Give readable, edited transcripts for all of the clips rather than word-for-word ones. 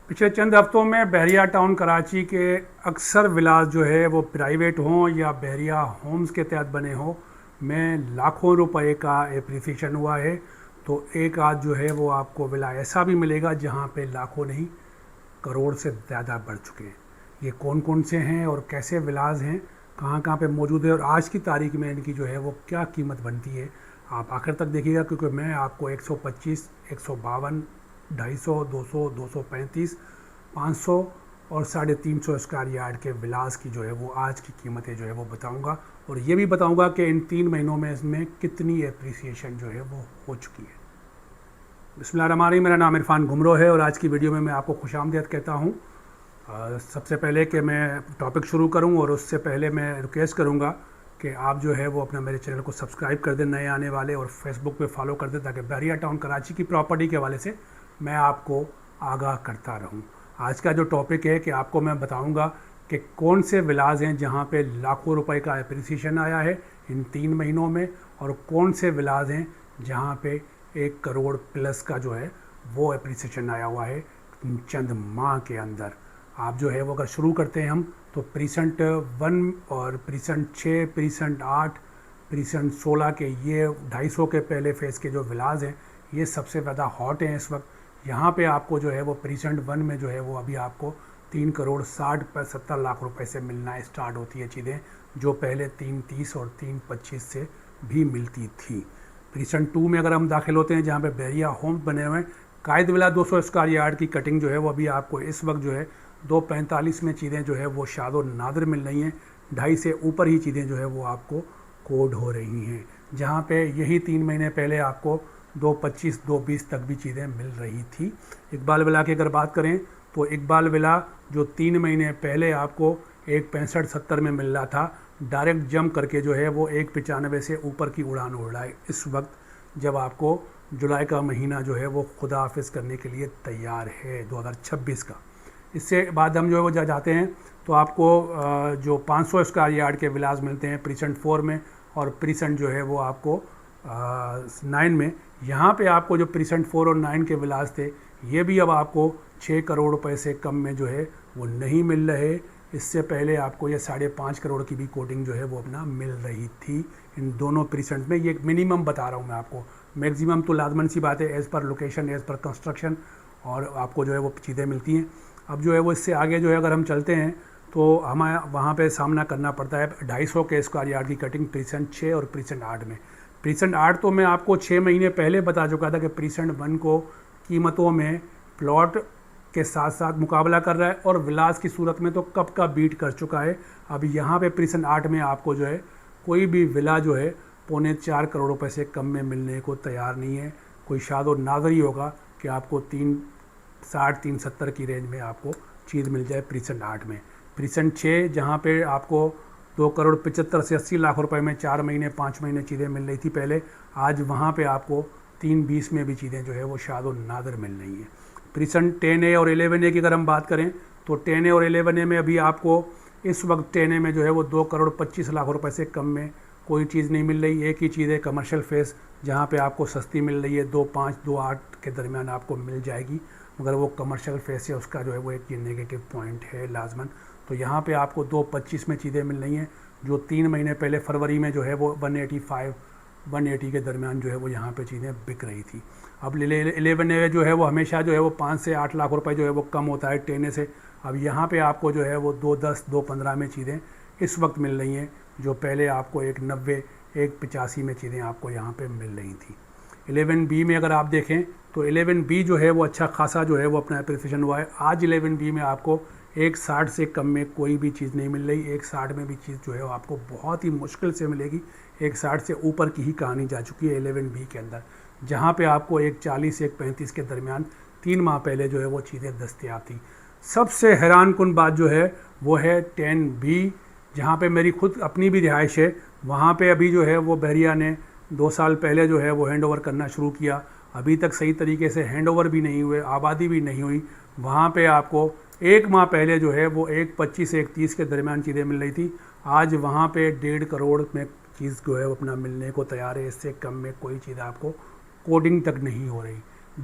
पिछले चंद हफ्तों में बहरिया टाउन कराची के अक्सर विलास जो है वो प्राइवेट हों या बहरिया होम्स के तहत बने हों में लाखों रुपए का एप्रिसिएशन हुआ है। तो एक आध जो है वो आपको विला ऐसा भी मिलेगा जहां पे लाखों नहीं करोड़ से ज़्यादा बढ़ चुके हैं। ये कौन कौन से हैं और कैसे विलास हैं, कहाँ कहाँ पे मौजूद है और आज की तारीख में इनकी जो है वो क्या कीमत बनती है, आप आखिर तक देखिएगा क्योंकि मैं आपको 125, 152, 250, 200, 235, 500 और 350 स्क्वायर यार्ड के विलास की जो है वो आज की कीमतें जो है वो बताऊंगा और ये भी बताऊंगा कि इन 3 महीनों में इसमें कितनी एप्रिसिएशन जो है वो हो चुकी है। बिस्मिल्लाहिर्रहमानिर्रहीम, मेरा नाम इरफान घुमरो है और आज की वीडियो में मैं आपको खुशामदीद कहता हूँ। सबसे पहले कि मैं टॉपिक शुरू करूँ और उससे पहले मैं रिक्वेस्ट करूँगा कि आप जो है वो अपना मेरे चैनल को सब्सक्राइब कर दें नए आने वाले, और फेसबुक पे फॉलो कर दें ताकि बहरिया टाउन कराची की प्रॉपर्टी के हवाले से मैं आपको आगाह करता रहूँ। आज का जो टॉपिक है कि आपको मैं बताऊँगा कि कौन से विलास हैं जहाँ पे लाखों रुपए का एप्रिसिएशन आया है इन 3 महीनों में, और कौन से विलास हैं जहाँ पे 1 करोड़ प्लस का जो है वो एप्रिसिएशन आया हुआ है चंद माह के अंदर। आप जो है वो अगर शुरू करते हैं हम तो प्रीसेंट 1 और प्रीसेंट 6, प्रीसेंट 8, प्रीसेंट 16 के ये 250 के पहले फेज़ के जो विलास हैं ये सबसे ज़्यादा हॉट हैं इस वक्त। यहाँ पे आपको जो है वो प्रीसेंट 1 में जो है वो अभी आपको 3 करोड़ 60-70 लाख रुपए से मिलना स्टार्ट होती है चीज़ें, जो पहले 330 और 325 से भी मिलती थी। प्रीसेंट 2 में अगर हम दाखिल होते हैं जहाँ पे बहरिया होम्स बने हुए हैं, कायद विला 200 स्क्वायर यार्ड की कटिंग जो है वो अभी आपको इस वक्त जो है 245 में चीज़ें जो है वो शादो नादिर मिल रही हैं। 2.5 से ऊपर ही चीज़ें जो है वो आपको कोड हो रही हैं, जहाँ पे यही 3 महीने पहले आपको 225, 220 तक भी चीज़ें मिल रही थी। इकबाल विला की अगर बात करें तो इकबाल विला जो 3 महीने पहले आपको 165-70 में मिल रहा था, डायरेक्ट जंप करके जो है वो 195 से ऊपर की उड़ान उड़ रहा है इस वक्त, जब आपको जुलाई का महीना जो है वो खुदा हाफिज़ करने के लिए तैयार है 2026 का। इससे बाद हम जो है वो जाते हैं तो आपको जो 500 स्क्वायर यार्ड के विलास मिलते हैं प्रीसेंट 4 में, और प्रीसेंट जो है वो आपको 9 में। यहाँ पे आपको जो प्रीसेंट 4 और 9 के विलास थे ये भी अब आपको 6 करोड़ रुपए से कम में जो है वो नहीं मिल रहे। इससे पहले आपको ये 5.5 करोड़ की भी कोटिंग जो है वो अपना मिल रही थी इन दोनों प्रीसेंट में। ये मिनिमम बता रहा हूँ मैं आपको, मैक्सिमम तो लाजमन सी बात है as per location, as per construction और आपको जो है वो चीज़ें मिलती हैं। अब जो है वो इससे आगे जो है अगर हम चलते हैं तो हमें वहाँ पे सामना करना पड़ता है 250 के स्क्वायर यार्ड की कटिंग प्रीसेंट 6 और प्रीसेंट 8 में। प्रीसेंट 8 तो मैं आपको 6 महीने पहले बता चुका था कि प्रीसेंट 1 को कीमतों में प्लॉट के साथ साथ मुकाबला कर रहा है और विलास की सूरत में तो कब का बीट कर चुका है। अब यहाँ पे प्रीसेंट 8 में आपको जो है कोई भी विला जो है 3.25 करोड़ रुपए से कम में मिलने को तैयार नहीं है। कोई शादो नाज़र ही होगा कि आपको 360, 370 की रेंज में आपको चीज़ मिल जाए प्रीसेंट 8 में। प्रीसेंट 6 जहाँ पे आपको 2 करोड़ 75 से 80 लाख रुपए में 4 महीने 5 महीने चीज़ें मिल रही थी पहले, आज वहाँ पे आपको 320 में भी चीज़ें जो है वो शादो नादर मिल रही हैं। प्रीसेंट 10A और 11A की अगर हम बात करें तो 10A और 11A में अभी आपको इस वक्त 10A में जो है वो 2 करोड़ 25 लाख रुपए से कम में कोई चीज़ नहीं मिल रही। एक ही चीज़ है कमर्शियल फेस जहाँ पे आपको सस्ती मिल रही है, 2.5, 2.8 के दरमियान आपको मिल जाएगी, मगर वो कमर्शियल फेस है उसका जो है वो एक ये नेगेटिव पॉइंट है लाजमन। तो यहाँ पे आपको 2.25 में चीज़ें मिल रही हैं, जो 3 महीने पहले फरवरी में जो है वो 185, 180 के दरमियान जो है वो यहाँ पे चीज़ें बिक रही थी। अब 11A जो है वो हमेशा जो है वो 5 से 8 लाख रुपए जो है वो कम होता है 10A से। अब यहाँ पे आपको जो है वो 210, 215 में चीज़ें इस वक्त मिल रही हैं, जो पहले आपको 190, 185 में चीज़ें आपको यहाँ पे मिल रही थी। 11B में अगर आप देखें तो 11B जो है वो अच्छा खासा जो है वो अपना एप्रिसिएशन हुआ है। आज 11B में आपको 160 से कम में कोई भी चीज़ नहीं मिल रही। 160 में भी चीज़ जो है वो आपको बहुत ही मुश्किल से मिलेगी। 160 से ऊपर की ही कहानी जा चुकी है 11B के अंदर, जहाँ पे आपको 140 से 135 के दरमियान 3 माह पहले जो है वो चीज़ें दस्तयाब थी। सबसे हैरान कुन बात जो है वो है 10B, जहाँ पे मेरी खुद अपनी भी रिहाइश है। वहाँ पे अभी जो है वो बहरिया ने 2 साल पहले जो है वो हैंड ओवर करना शुरू किया, अभी तक सही तरीके से हैंड ओवर भी नहीं हुए, आबादी भी नहीं हुई। वहाँ पे आपको 1 माह पहले जो है वो 125 से 130 के दरमियान चीज़ें मिल रही थी, आज वहाँ पे 1.5 करोड़ में चीज़ जो है अपना मिलने को तैयार है। इससे कम में कोई चीज़ आपको कोडिंग तक नहीं हो रही।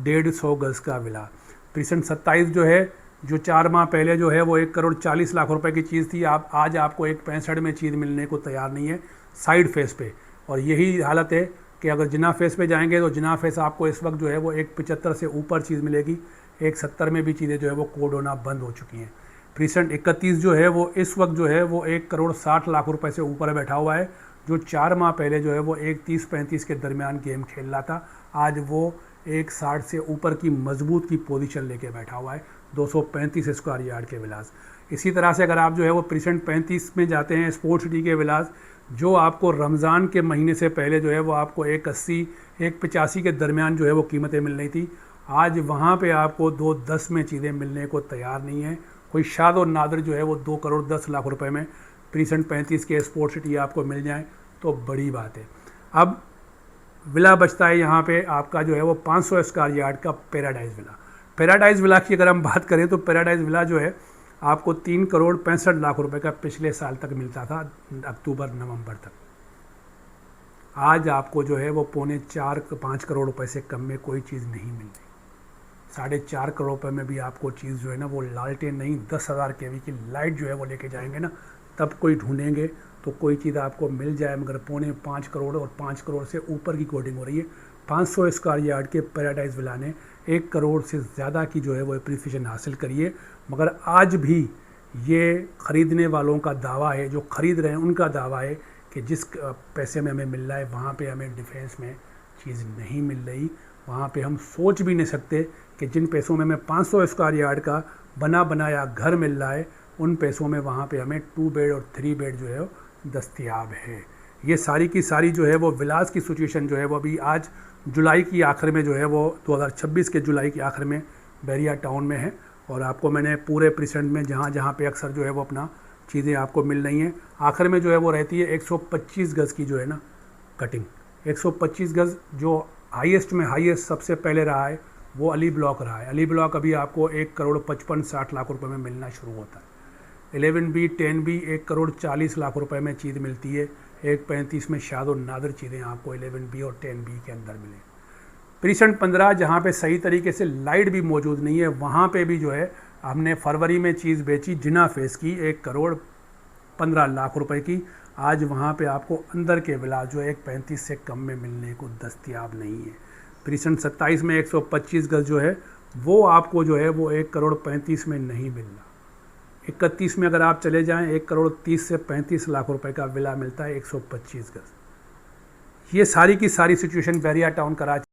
150 गज़ का विला। प्रीसेंट 27 जो है जो 4 माह पहले जो है वो 1 करोड़ 40 लाख रुपए की चीज़ थी, आप आज आपको 1.65 में चीज़ मिलने को तैयार नहीं है साइड फेस पे। और यही हालत है कि अगर जिना फेस पे जाएंगे तो जिना फेस आपको इस वक्त जो है वो 1.75 से ऊपर चीज़ मिलेगी, 1.70 में भी चीज़ें जो है वो कोड होना बंद हो चुकी हैं। प्रीसेंट 31 जो है वो इस वक्त जो है वो 1 करोड़ 60 लाख रुपए से ऊपर बैठा हुआ है, जो 4 माह पहले जो है वो 1.30-35 के दरमियान गेम खेल रहा था, आज वो 1.60 से ऊपर की मजबूत की पोजीशन लेके बैठा हुआ है 235 स्क्वायर यार्ड के विलास। इसी तरह से अगर आप जो है वो प्रीसेंट 35 में जाते हैं स्पोर्ट्स सिटी के विलास, जो आपको रमज़ान के महीने से पहले जो है वो आपको 1.80-1.85 के दरमियान जो है वो कीमतें मिल रही थी, आज वहाँ पे आपको 2.10 में चीज़ें मिलने को तैयार नहीं है। कोई शाद और नादर जो है वो 2 करोड़ 10 लाख रुपए में प्रीसेंट 35 के स्पोर्ट्स सिटी आपको मिल जाए तो बड़ी बात है। अब विला बचता है यहाँ पे आपका जो है वो 500 स्क्वायर यार्ड का पैराडाइज विला। पैराडाइज विला की अगर हम बात करें तो पैराडाइज विला जो है आपको 3 करोड़ 65 लाख रुपए का पिछले साल तक मिलता था, अक्टूबर नवंबर तक। आज आपको जो है वो 4.25-5 करोड़ रुपए से कम में कोई चीज़ नहीं मिल रही। 4.5 करोड़ रुपए में भी आपको चीज़ जो है ना वो लालटेन नहीं 10,000 केवी की लाइट जो है वो लेके जाएंगे ना, तब कोई ढूंढेंगे तो कोई चीज़ आपको मिल जाए, मगर 5.25 करोड़ और 5 करोड़ से ऊपर की कोडिंग हो रही है। 500 स्क्वायर यार्ड के पैराडाइज विला ने 1 करोड़ से ज़्यादा की जो है वो एप्रिसिएशन हासिल करी है, मगर आज भी ये ख़रीदने वालों का दावा है, जो ख़रीद रहे हैं उनका दावा है कि जिस पैसे में हमें मिल रहा है वहाँ पे हमें डिफेंस में चीज़ नहीं मिल रही। वहाँ पे हम सोच भी नहीं सकते कि जिन पैसों में हमें 500 स्क्वायर यार्ड का बना बनाया घर मिल रहा है, उन पैसों में वहाँ पे हमें 2 बेड और 3 बेड जो है दस्तयाब है। ये सारी की सारी जो है वो विलास की सिचुएशन जो है वो अभी आज जुलाई की आखिर में जो है वो 2026 के जुलाई की आखिर में बहरिया टाउन में है। और आपको मैंने पूरे प्रीसेंट में जहाँ जहाँ पे अक्सर जो है वो अपना चीज़ें आपको मिल रही हैं, आखिर में जो है वो रहती है 125 गज़ की जो है ना कटिंग। 125 गज़ जो हाईएस्ट में हाईएस्ट सबसे पहले रहा है वो अली ब्लॉक रहा है। अली ब्लॉक अभी आपको 1 करोड़ 55-60 लाख रुपए में मिलना शुरू होता है। 11B 10B 1 करोड़ 40 लाख रुपए में चीज़ मिलती है, 1.35 में शाद और नादर चीज़ें आपको 11B और 10B के अंदर मिले। प्रीसेंट 15 जहाँ पे सही तरीके से लाइट भी मौजूद नहीं है, वहाँ पे भी जो है हमने फरवरी में चीज़ बेची जिना फेस की 1 करोड़ 15 लाख रुपए की। आज वहाँ पे आपको अंदर के विला जो 1.35 से कम में मिलने को दस्तयाब नहीं है। प्रीसेंट 27 में 125 गज़ जो है वो आपको जो है वो 1 करोड़ 35 में नहीं मिल रहा। 31 में अगर आप चले जाएं 1 करोड़ 30 से 35 लाख रुपए का विला मिलता है 125 गज़। ये सारी की सारी सिचुएशन बहरिया टाउन कराची